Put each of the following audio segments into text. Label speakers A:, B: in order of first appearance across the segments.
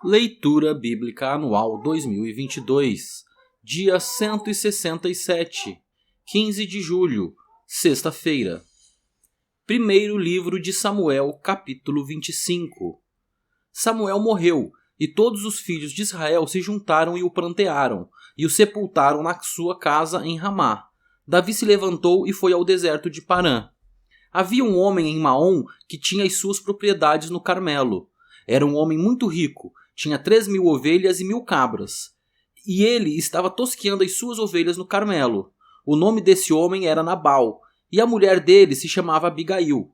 A: Leitura Bíblica Anual 2022, dia 167, 15 de julho, sexta-feira. Primeiro livro de Samuel, capítulo 25. Samuel morreu, e todos os filhos de Israel se juntaram e o prantearam, e o sepultaram na sua casa em Ramá. Davi se levantou e foi ao deserto de Parã. Havia um homem em Maom que tinha as suas propriedades no Carmelo. Era um homem muito rico, tinha 3.000 ovelhas e 1.000 cabras. E ele estava tosqueando as suas ovelhas no Carmelo. O nome desse homem era Nabal, e a mulher dele se chamava Abigail.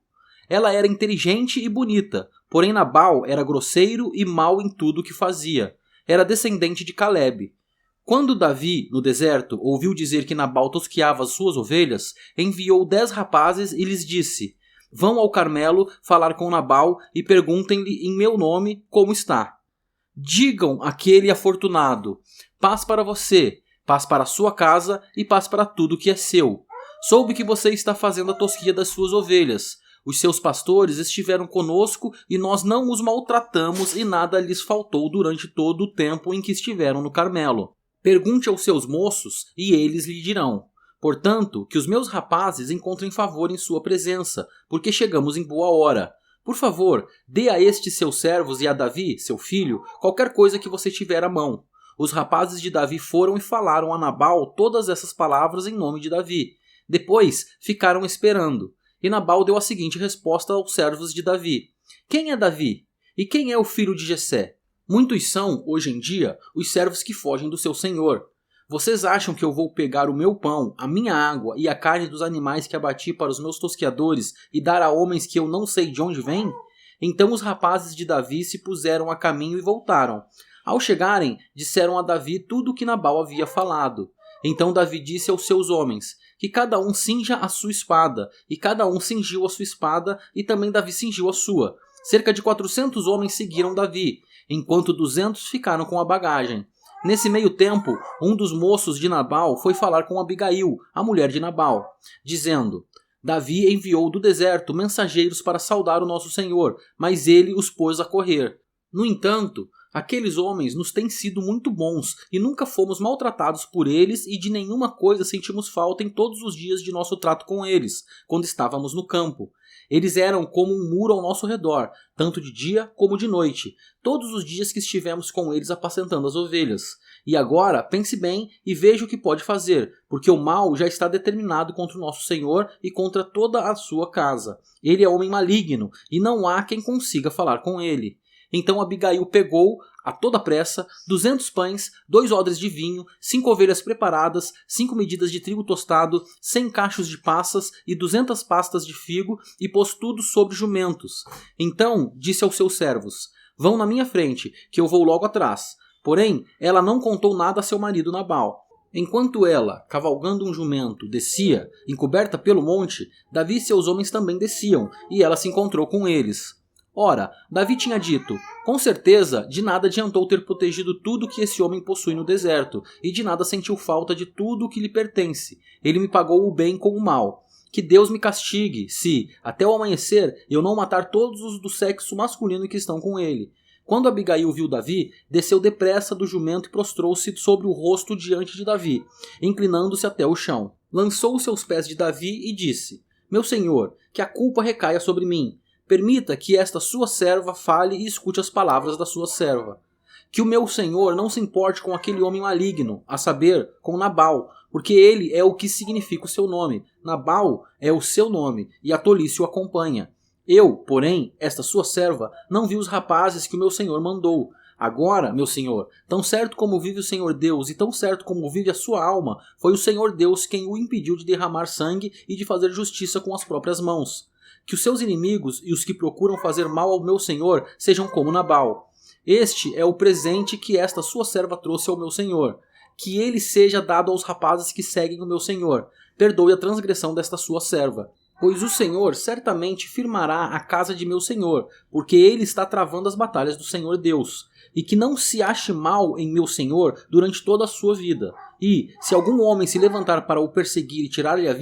A: Ela era inteligente e bonita, porém Nabal era grosseiro e mau em tudo o que fazia. Era descendente de Calebe. Quando Davi, no deserto, ouviu dizer que Nabal tosqueava as suas ovelhas, enviou 10 rapazes e lhes disse: "Vão ao Carmelo falar com Nabal e perguntem-lhe em meu nome como está. Digam àquele afortunado: paz para você, paz para a sua casa e paz para tudo que é seu. Soube que você está fazendo a tosquia das suas ovelhas. Os seus pastores estiveram conosco e nós não os maltratamos e nada lhes faltou durante todo o tempo em que estiveram no Carmelo. Pergunte aos seus moços e eles lhe dirão. Portanto, que os meus rapazes encontrem favor em sua presença, porque chegamos em boa hora. Por favor, dê a estes seus servos e a Davi, seu filho, qualquer coisa que você tiver à mão." Os rapazes de Davi foram e falaram a Nabal todas essas palavras em nome de Davi. Depois ficaram esperando. E Nabal deu a seguinte resposta aos servos de Davi: "Quem é Davi? E quem é o filho de Jessé? Muitos são, hoje em dia, os servos que fogem do seu senhor. Vocês acham que eu vou pegar o meu pão, a minha água e a carne dos animais que abati para os meus tosqueadores e dar a homens que eu não sei de onde vêm?" Então os rapazes de Davi se puseram a caminho e voltaram. Ao chegarem, disseram a Davi tudo o que Nabal havia falado. Então Davi disse aos seus homens que cada um cinja a sua espada, e cada um cingiu a sua espada, e também Davi cingiu a sua. Cerca de 400 homens seguiram Davi, enquanto 200 ficaram com a bagagem. Nesse meio tempo, um dos moços de Nabal foi falar com Abigail, a mulher de Nabal, dizendo: "Davi enviou do deserto mensageiros para saudar o nosso senhor, mas ele os pôs a correr. No entanto, aqueles homens nos têm sido muito bons e nunca fomos maltratados por eles e de nenhuma coisa sentimos falta em todos os dias de nosso trato com eles, quando estávamos no campo. Eles eram como um muro ao nosso redor, tanto de dia como de noite, todos os dias que estivemos com eles apacentando as ovelhas. E agora, pense bem e veja o que pode fazer, porque o mal já está determinado contra o nosso Senhor e contra toda a sua casa. Ele é homem maligno, e não há quem consiga falar com ele." Então Abigail pegou, a toda pressa, 200 pães, 2 odres de vinho, 5 ovelhas preparadas, 5 medidas de trigo tostado, 100 cachos de passas e 200 pastas de figo, e pôs tudo sobre jumentos. Então disse aos seus servos: "Vão na minha frente, que eu vou logo atrás." Porém, ela não contou nada a seu marido Nabal. Enquanto ela, cavalgando um jumento, descia, encoberta pelo monte, Davi e seus homens também desciam, e ela se encontrou com eles. Ora, Davi tinha dito: "Com certeza, de nada adiantou ter protegido tudo que esse homem possui no deserto, e de nada sentiu falta de tudo o que lhe pertence. Ele me pagou o bem com o mal. Que Deus me castigue, se, até o amanhecer, eu não matar todos os do sexo masculino que estão com ele." Quando Abigail viu Davi, desceu depressa do jumento e prostrou-se sobre o rosto diante de Davi, inclinando-se até o chão. Lançou os seus pés de Davi e disse: "Meu senhor, que a culpa recaia sobre mim. Permita que esta sua serva fale e escute as palavras da sua serva. Que o meu senhor não se importe com aquele homem maligno, a saber, com Nabal, porque ele é o que significa o seu nome. Nabal é o seu nome, e a tolice o acompanha. Eu, porém, esta sua serva, não vi os rapazes que o meu senhor mandou. Agora, meu senhor, tão certo como vive o Senhor Deus e tão certo como vive a sua alma, foi o Senhor Deus quem o impediu de derramar sangue e de fazer justiça com as próprias mãos. Que os seus inimigos e os que procuram fazer mal ao meu senhor sejam como Nabal. Este é o presente que esta sua serva trouxe ao meu senhor. Que ele seja dado aos rapazes que seguem o meu senhor. Perdoe a transgressão desta sua serva." Pois o Senhor certamente firmará a casa de meu Senhor, porque ele está travando as batalhas do Senhor Deus. E que não se ache mal em meu Senhor durante toda a sua vida. E, se algum homem se levantar para o perseguir e tirar-lhe a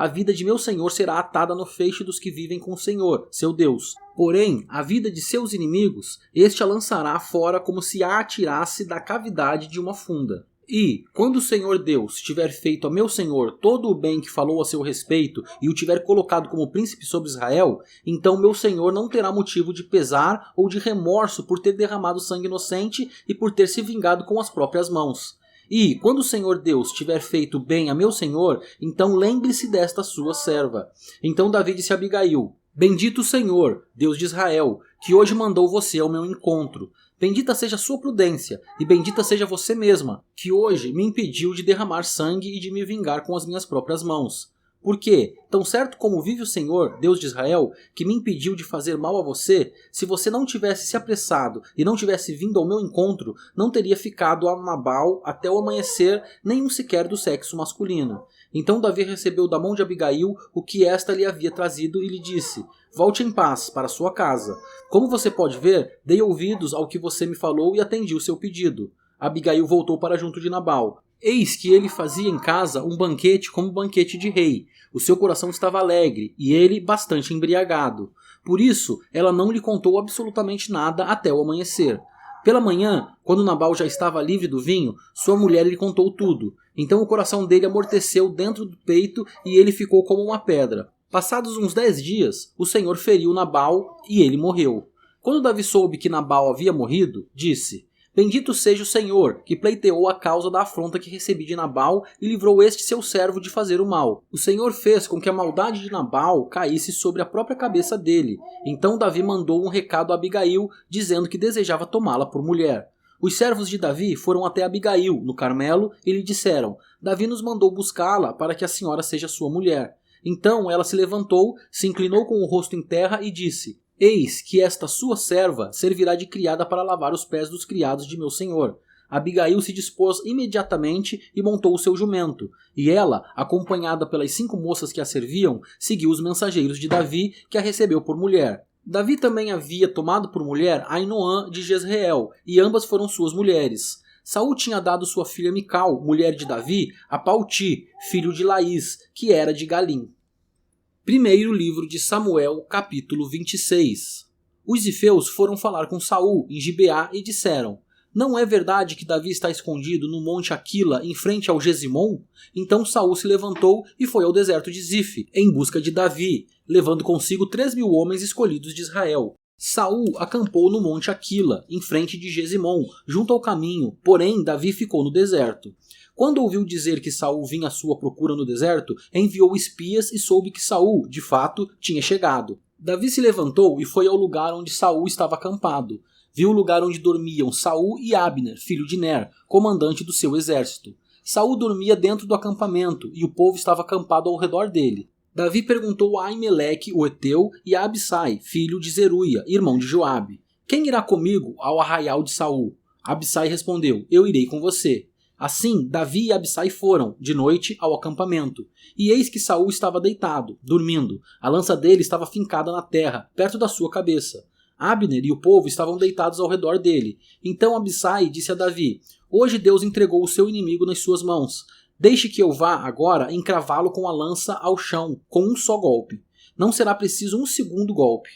A: vida de meu Senhor será atada no feixe dos que vivem com o Senhor, seu Deus. Porém, a vida de seus inimigos, este a lançará fora como se a atirasse da cavidade de uma funda. E, quando o Senhor Deus tiver feito a meu Senhor todo o bem que falou a seu respeito e o tiver colocado como príncipe sobre Israel, então meu Senhor não terá motivo de pesar ou de remorso por ter derramado sangue inocente e por ter se vingado com as próprias mãos. E, quando o Senhor Deus tiver feito bem a meu Senhor, então lembre-se desta sua serva. Então Davi disse a Abigail: Bendito o Senhor, Deus de Israel, que hoje mandou você ao meu encontro. Bendita seja a sua prudência, e bendita seja você mesma, que hoje me impediu de derramar sangue e de me vingar com as minhas próprias mãos. Porque, tão certo como vive o Senhor, Deus de Israel, que me impediu de fazer mal a você, se você não tivesse se apressado e não tivesse vindo ao meu encontro, não teria ficado a Nabal até o amanhecer, nenhum sequer do sexo masculino. Então Davi recebeu da mão de Abigail o que esta lhe havia trazido e lhe disse: Volte em paz para sua casa. Como você pode ver, dei ouvidos ao que você me falou e atendi o seu pedido. Abigail voltou para junto de Nabal. Eis que ele fazia em casa um banquete como banquete de rei. O seu coração estava alegre e ele bastante embriagado. Por isso, ela não lhe contou absolutamente nada até o amanhecer. Pela manhã, quando Nabal já estava livre do vinho, sua mulher lhe contou tudo. Então o coração dele amorteceu dentro do peito e ele ficou como uma pedra. Passados uns 10 dias, o Senhor feriu Nabal e ele morreu. Quando Davi soube que Nabal havia morrido, disse: Bendito seja o Senhor, que pleiteou a causa da afronta que recebi de Nabal e livrou este seu servo de fazer o mal. O Senhor fez com que a maldade de Nabal caísse sobre a própria cabeça dele. Então Davi mandou um recado a Abigail, dizendo que desejava tomá-la por mulher. Os servos de Davi foram até Abigail, no Carmelo, e lhe disseram: Davi nos mandou buscá-la para que a senhora seja sua mulher. Então ela se levantou, se inclinou com o rosto em terra e disse: Eis que esta sua serva servirá de criada para lavar os pés dos criados de meu senhor. Abigail se dispôs imediatamente e montou o seu jumento, e ela, acompanhada pelas 5 moças que a serviam, seguiu os mensageiros de Davi, que a recebeu por mulher. Davi também havia tomado por mulher Ainoã de Jezreel, e ambas foram suas mulheres. Saul tinha dado sua filha Mical, mulher de Davi, a Palti, filho de Laís, que era de Galim. Primeiro livro de Samuel, capítulo 26. Os zifeus foram falar com Saul em Gibeá e disseram: Não é verdade que Davi está escondido no monte Aquila em frente ao Gesimon? Então Saul se levantou e foi ao deserto de Zif, em busca de Davi, levando consigo 3.000 homens escolhidos de Israel. Saul acampou no monte Aquila, em frente de Gesimon, junto ao caminho, porém Davi ficou no deserto. Quando ouviu dizer que Saul vinha à sua procura no deserto, enviou espias e soube que Saul, de fato, tinha chegado. Davi se levantou e foi ao lugar onde Saul estava acampado. Viu o lugar onde dormiam Saul e Abner, filho de Ner, comandante do seu exército. Saul dormia dentro do acampamento e o povo estava acampado ao redor dele. Davi perguntou a Aimeleque, o Eteu, e a Abissai, filho de Zeruia, irmão de Joabe: Quem irá comigo ao arraial de Saul? Abissai respondeu: Eu irei com você. Assim, Davi e Abissai foram, de noite, ao acampamento. E eis que Saul estava deitado, dormindo. A lança dele estava fincada na terra, perto da sua cabeça. Abner e o povo estavam deitados ao redor dele. Então Abissai disse a Davi: Hoje Deus entregou o seu inimigo nas suas mãos. Deixe que eu vá agora encravá-lo com a lança ao chão, com um só golpe. Não será preciso um segundo golpe.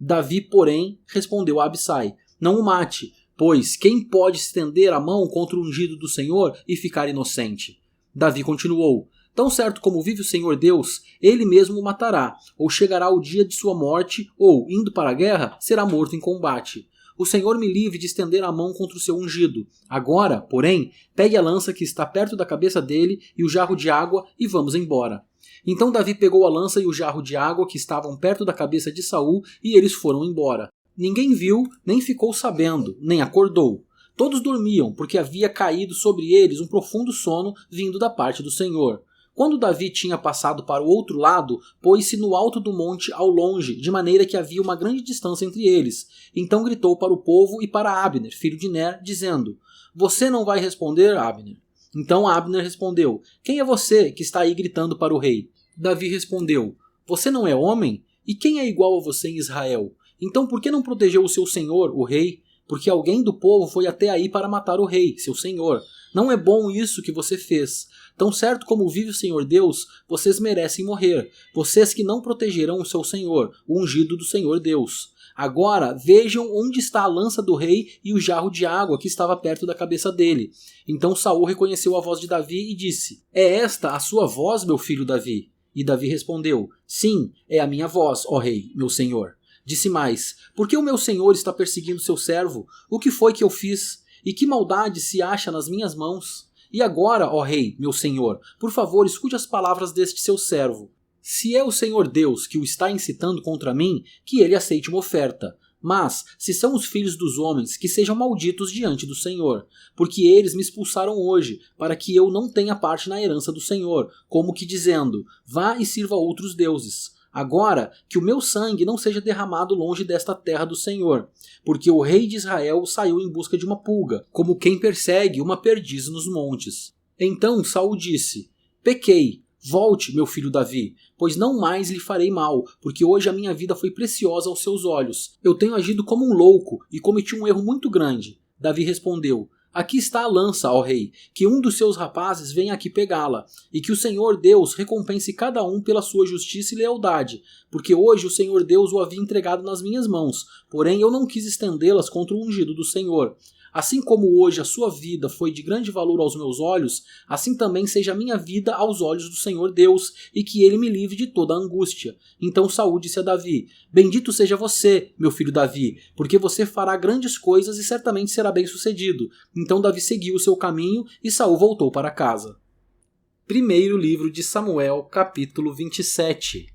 A: Davi, porém, respondeu a Abissai: Não o mate, pois quem pode estender a mão contra o ungido do Senhor e ficar inocente? Davi continuou: Tão certo como vive o Senhor Deus, ele mesmo o matará, ou chegará o dia de sua morte, ou, indo para a guerra, será morto em combate. O Senhor me livre de estender a mão contra o seu ungido. Agora, porém, pegue a lança que está perto da cabeça dele e o jarro de água e vamos embora. Então Davi pegou a lança e o jarro de água que estavam perto da cabeça de Saul e eles foram embora. Ninguém viu, nem ficou sabendo, nem acordou. Todos dormiam, porque havia caído sobre eles um profundo sono vindo da parte do Senhor. Quando Davi tinha passado para o outro lado, pôs-se no alto do monte ao longe, de maneira que havia uma grande distância entre eles. Então gritou para o povo e para Abner, filho de Ner, dizendo: Você não vai responder, Abner? Então Abner respondeu: Quem é você que está aí gritando para o rei? Davi respondeu: Você não é homem? E quem é igual a você em Israel? Então por que não protegeu o seu senhor, o rei? Porque alguém do povo foi até aí para matar o rei, seu senhor. Não é bom isso que você fez. Tão certo como vive o Senhor Deus, vocês merecem morrer. Vocês que não protegerão o seu senhor, o ungido do Senhor Deus. Agora vejam onde está a lança do rei e o jarro de água que estava perto da cabeça dele. Então Saul reconheceu a voz de Davi e disse: É esta a sua voz, meu filho Davi? E Davi respondeu: Sim, é a minha voz, ó rei, meu senhor. Disse mais: Por que o meu senhor está perseguindo seu servo? O que foi que eu fiz? E que maldade se acha nas minhas mãos? E agora, ó rei, meu senhor, por favor, escute as palavras deste seu servo. Se é o Senhor Deus que o está incitando contra mim, que ele aceite uma oferta. Mas, se são os filhos dos homens, que sejam malditos diante do Senhor, porque eles me expulsaram hoje, para que eu não tenha parte na herança do Senhor, como que dizendo: Vá e sirva outros deuses. Agora, que o meu sangue não seja derramado longe desta terra do Senhor, porque o rei de Israel saiu em busca de uma pulga, como quem persegue uma perdiz nos montes. Então Saul disse: Pequei. Volte, meu filho Davi, pois não mais lhe farei mal, porque hoje a minha vida foi preciosa aos seus olhos. Eu tenho agido como um louco e cometi um erro muito grande. Davi respondeu: Aqui está a lança, ó rei, que um dos seus rapazes venha aqui pegá-la, e que o Senhor Deus recompense cada um pela sua justiça e lealdade, porque hoje o Senhor Deus o havia entregado nas minhas mãos, porém eu não quis estendê-las contra o ungido do Senhor. Assim como hoje a sua vida foi de grande valor aos meus olhos, assim também seja a minha vida aos olhos do Senhor Deus, e que ele me livre de toda a angústia. Então Saul disse a Davi: Bendito seja você, meu filho Davi, porque você fará grandes coisas e certamente será bem-sucedido. Então Davi seguiu o seu caminho e Saul voltou para casa. Primeiro livro de Samuel, capítulo 27.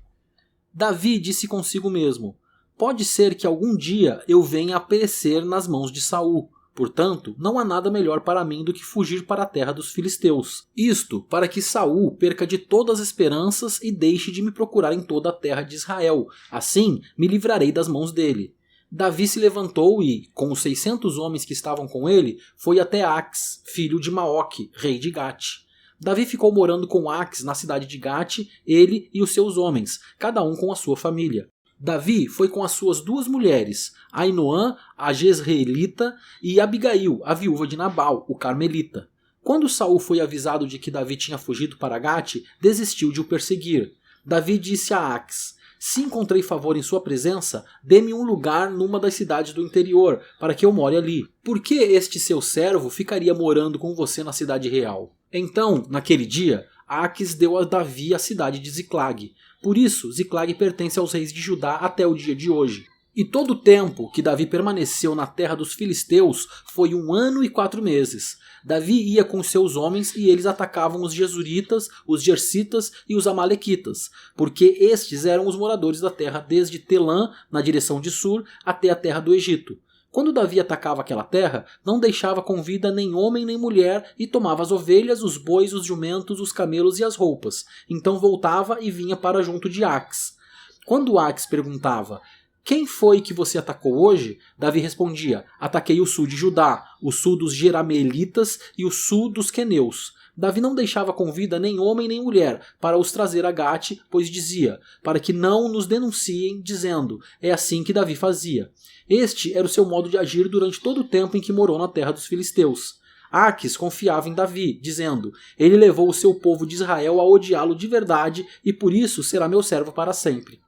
A: Davi disse consigo mesmo: Pode ser que algum dia eu venha a perecer nas mãos de Saul. Portanto, não há nada melhor para mim do que fugir para a terra dos filisteus. Isto para que Saul perca de todas as esperanças e deixe de me procurar em toda a terra de Israel. Assim, me livrarei das mãos dele. Davi se levantou e, com os 600 homens que estavam com ele, foi até Aques, filho de Maoque, rei de Gate. Davi ficou morando com Aques na cidade de Gate, ele e os seus homens, cada um com a sua família. Davi foi com as suas duas mulheres, Ainoã, a Jezreelita, e Abigail, a viúva de Nabal, o Carmelita. Quando Saul foi avisado de que Davi tinha fugido para Gate, desistiu de o perseguir. Davi disse a Aques: Se encontrei favor em sua presença, dê-me um lugar numa das cidades do interior, para que eu more ali. Por que este seu servo ficaria morando com você na cidade real? Então, naquele dia, Aques deu a Davi a cidade de Ziclag. Por isso, Ziclag pertence aos reis de Judá até o dia de hoje. E todo o tempo que Davi permaneceu na terra dos filisteus foi 1 ano e 4 meses. Davi ia com seus homens e eles atacavam os Gesuritas, os Gersitas e os Amalequitas, porque estes eram os moradores da terra desde Telã, na direção de Sur, até a terra do Egito. Quando Davi atacava aquela terra, não deixava com vida nem homem nem mulher e tomava as ovelhas, os bois, os jumentos, os camelos e as roupas. Então voltava e vinha para junto de Aques. Quando Aques perguntava: Quem foi que você atacou hoje? Davi respondia: Ataquei o sul de Judá, o sul dos Jerameelitas e o sul dos Queneus. Davi não deixava com vida nem homem nem mulher para os trazer a Gate, pois dizia: para que não nos denunciem, dizendo: é assim que Davi fazia. Este era o seu modo de agir durante todo o tempo em que morou na terra dos filisteus. Aques confiava em Davi, dizendo: ele levou o seu povo de Israel a odiá-lo de verdade e por isso será meu servo para sempre.